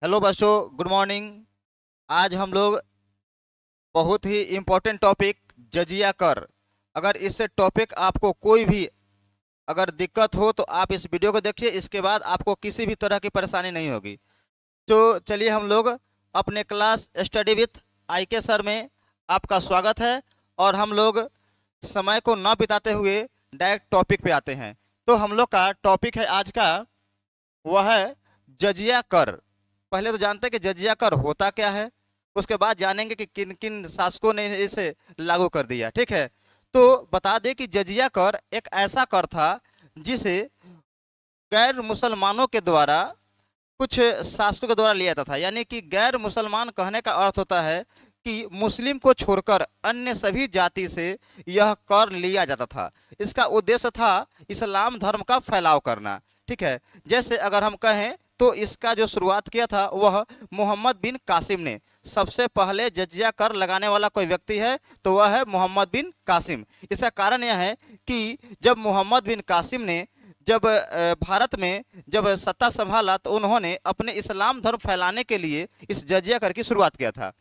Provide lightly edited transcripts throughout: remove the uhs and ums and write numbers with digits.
Hello बच्चों, good morning. आज हम लोग बहुत ही इम्पोर्टेंट टॉपिक जजिया कर। अगर इससे टॉपिक आपको कोई भी अगर दिक्कत हो तो आप इस वीडियो को देखिए, इसके बाद आपको किसी भी तरह की परेशानी नहीं होगी। तो चलिए हम लोग अपने क्लास स्टडी विथ आई के सर में आपका स्वागत है। और हम लोग समय को न बिताते हुए डायरेक्ट टॉपिक पे आते हैं। तो हम लोग का टॉपिक है आज का, वह है जजिया कर। पहले तो जानते हैं कि जजिया कर होता क्या है, उसके बाद जानेंगे कि किन किन शासकों ने इसे लागू कर दिया। ठीक है, तो बता दें कि जजिया कर एक ऐसा कर था जिसे गैर मुसलमानों के द्वारा कुछ शासकों के द्वारा लिया जाता था। यानी कि गैर मुसलमान कहने का अर्थ होता है कि मुस्लिम को छोड़कर अन्य सभी जाति से यह कर लिया जाता था। इसका उद्देश्य था इस्लाम धर्म का फैलाव करना। ठीक है, जैसे अगर हम कहें तो इसका जो शुरुआत किया था वह मोहम्मद बिन कासिम ने। सबसे पहले जजिया कर लगाने वाला कोई व्यक्ति है तो वह है मोहम्मद बिन कासिम। इसका कारण यह है कि जब मोहम्मद बिन कासिम ने जब भारत में जब सत्ता संभाला तो उन्होंने अपने इस्लाम धर्म फैलाने के लिए इस जजिया कर की शुरुआत किया था।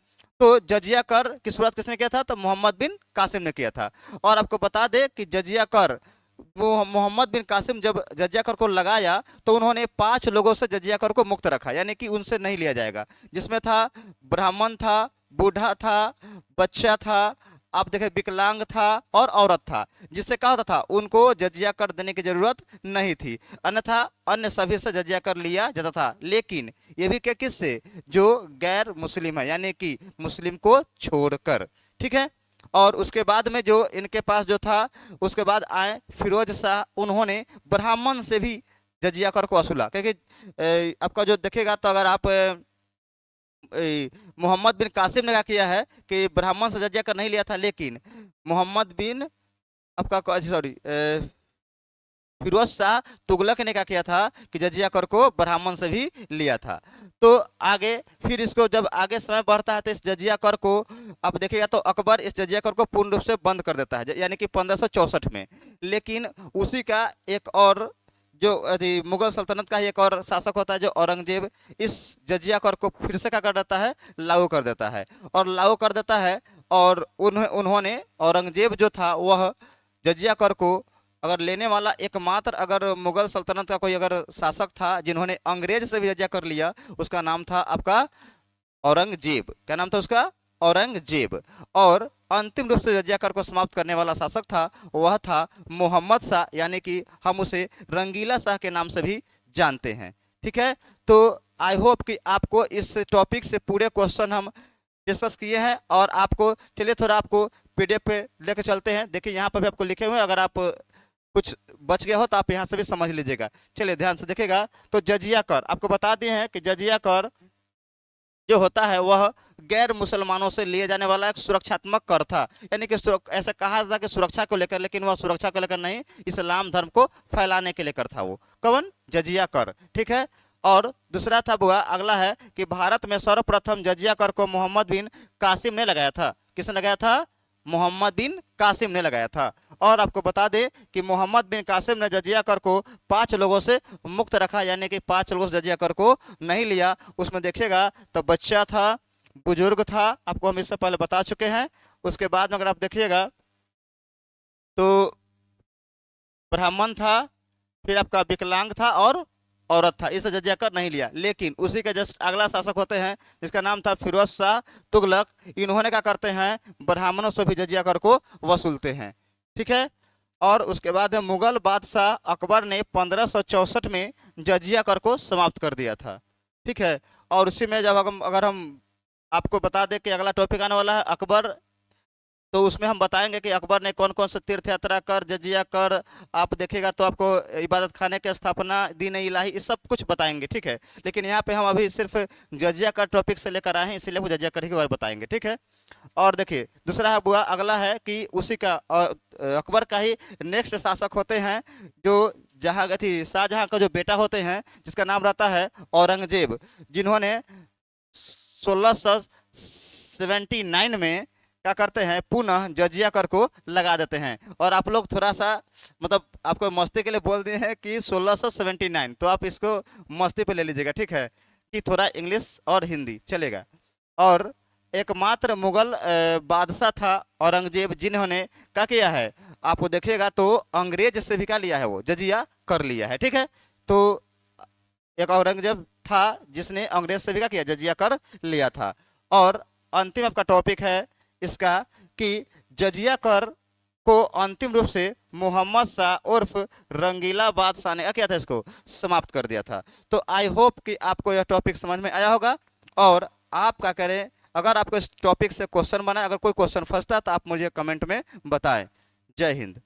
तो जजिया कर की शुरुआत किसने किया था? तो मोहम्मद बिन कासिम ने किया था। और आपको बता दें कि जजिया कर मोहम्मद बिन कासिम जब जजिया कर को लगाया तो उन्होंने 5 लोगों से जजिया कर को मुक्त रखा, यानी कि उनसे नहीं लिया जाएगा। जिसमें था ब्राह्मण था, बूढ़ा था, बच्चा था, आप देखें विकलांग था और औरत था। जिससे कहा होता था उनको जजिया कर देने की जरूरत नहीं थी, अन्यथा अन्य सभी से जजिया कर लिया जाता था। लेकिन ये भी क्या, किससे? जो गैर मुस्लिम है, यानी कि मुस्लिम को छोड़कर। ठीक है, और उसके बाद में जो इनके पास जो था, उसके बाद आए फिरोज शाह, उन्होंने ब्राह्मण से भी जजिया कर को वसूला। क्योंकि आपका जो देखेगा तो अगर आप मोहम्मद बिन कासिम ने क्या किया है कि ब्राह्मण से जजिया कर नहीं लिया था, लेकिन मोहम्मद बिन आपका सॉरी फिरोज शाह तुगलक ने क्या किया था कि जजिया कर को ब्राह्मण से भी लिया था। तो आगे फिर इसको जब आगे समय बढ़ता है तो इस जजिया कर को आप देखिएगा तो अकबर इस जजिया कर को पूर्ण रूप से बंद कर देता है, यानी कि 1564 में। लेकिन उसी का एक और जो मुगल सल्तनत का ही एक और शासक होता है जो औरंगजेब, इस जजिया कर को फिर से क्या कर देता है? लागू कर देता है। और लागू कर देता है और उन्होंने औरंगजेब जो था वह जजिया कर को अगर लेने वाला एकमात्र अगर मुगल सल्तनत का कोई अगर शासक था जिन्होंने अंग्रेज से भी जजिया कर लिया, उसका नाम था आपका औरंगजेब। क्या नाम था उसका? औरंगजेब। और अंतिम रूप से जजिया कर को समाप्त करने वाला शासक था वह था मोहम्मद शाह, यानी कि हम उसे रंगीला शाह के नाम से भी जानते हैं। ठीक है, तो आई होप कि आपको इस टॉपिक से पूरे क्वेश्चन हम डिस्कस किए हैं। और आपको चलिए थोड़ा आपको पीडीएफ पे लेके चलते हैं। देखिए यहाँ पर भी आपको लिखे हुए हैं, अगर आप कुछ बच गया हो तो आप यहाँ से भी समझ लीजिएगा। चलिए ध्यान से देखिएगा। तो जजिया कर आपको बता दिए हैं कि जजिया कर जो होता है वह गैर मुसलमानों से लिए जाने वाला एक सुरक्षात्मक कर था। यानी कि ऐसा कहा था कि सुरक्षा को लेकर, लेकिन वह सुरक्षा को लेकर नहीं, इस्लाम धर्म को फैलाने के लेकर था। वो कौन? जजिया कर। ठीक है, और दूसरा था बुआ अगला है कि भारत में सर्वप्रथम जजिया कर को मोहम्मद बिन कासिम ने लगाया था। किसने लगाया था? मोहम्मद बिन कासिम ने लगाया था। और आपको बता दें कि मोहम्मद बिन कासिम ने जजिया कर को 5 लोगों से मुक्त रखा, यानी कि 5 लोगों से जजिया कर को नहीं लिया। उसमें देखिएगा तो बच्चा था, बुजुर्ग था, आपको हम इससे पहले बता चुके हैं। उसके बाद में अगर आप देखिएगा तो ब्राह्मण था, फिर आपका विकलांग था और औरत था। इसे जजिया कर नहीं लिया। लेकिन उसी के जस्ट अगला शासक होते हैं जिसका नाम था फिरोज शाह तुगलक। इन्होंने क्या करते हैं? ब्राह्मणों से भी जजिया कर को वसूलते हैं। ठीक है, और उसके बाद मुगल बादशाह अकबर ने 1564 में जजिया कर को समाप्त कर दिया था। ठीक है, और उसी में जब अगर हम आपको बता दें कि अगला टॉपिक आने वाला है अकबर, तो उसमें हम बताएंगे कि अकबर ने कौन कौन से तीर्थ यात्रा कर, जजिया कर, आप देखिएगा तो आपको इबादत खाने की स्थापना, दीन इलाही, ये सब कुछ बताएंगे। ठीक है, लेकिन यहाँ पे हम अभी सिर्फ जजिया कर टॉपिक से लेकर आए हैं, इसीलिए वो जजिया कर ही के बारे में बताएंगे। ठीक है, और देखिए दूसरा है बुआ अगला है कि उसी का अकबर का ही नेक्स्ट शासक होते हैं जो जहाँ थी शाहजहाँ का जो बेटा होते हैं जिसका नाम रहता है औरंगजेब, जिन्होंने 1679 में क्या करते हैं? पुनः जजिया कर को लगा देते हैं। और आप लोग थोड़ा सा मतलब आपको मस्ती के लिए बोल दिए हैं कि 1679, तो आप इसको मस्ती पे ले लीजिएगा। ठीक है, बाकी थोड़ा इंग्लिश और हिंदी चलेगा। और एकमात्र मुगल बादशाह था औरंगजेब, जिन्होंने क्या किया है, आपको देखिएगा तो अंग्रेज से भी क्या लिया है, वो जजिया कर लिया है। ठीक है, तो एक औरंगजेब था जिसने अंग्रेज से भी क्या किया, जजिया कर लिया था। और अंतिम आपका टॉपिक है इसका कि जजिया कर को अंतिम रूप से मोहम्मद शाह उर्फ रंगीला बादशाह ने क्या किया था, इसको समाप्त कर दिया था। तो आई होप कि आपको यह टॉपिक समझ में आया होगा। और आप क्या करें, अगर आपको इस टॉपिक से क्वेश्चन बना, अगर कोई क्वेश्चन फंसता तो आप मुझे कमेंट में बताएं। जय हिंद।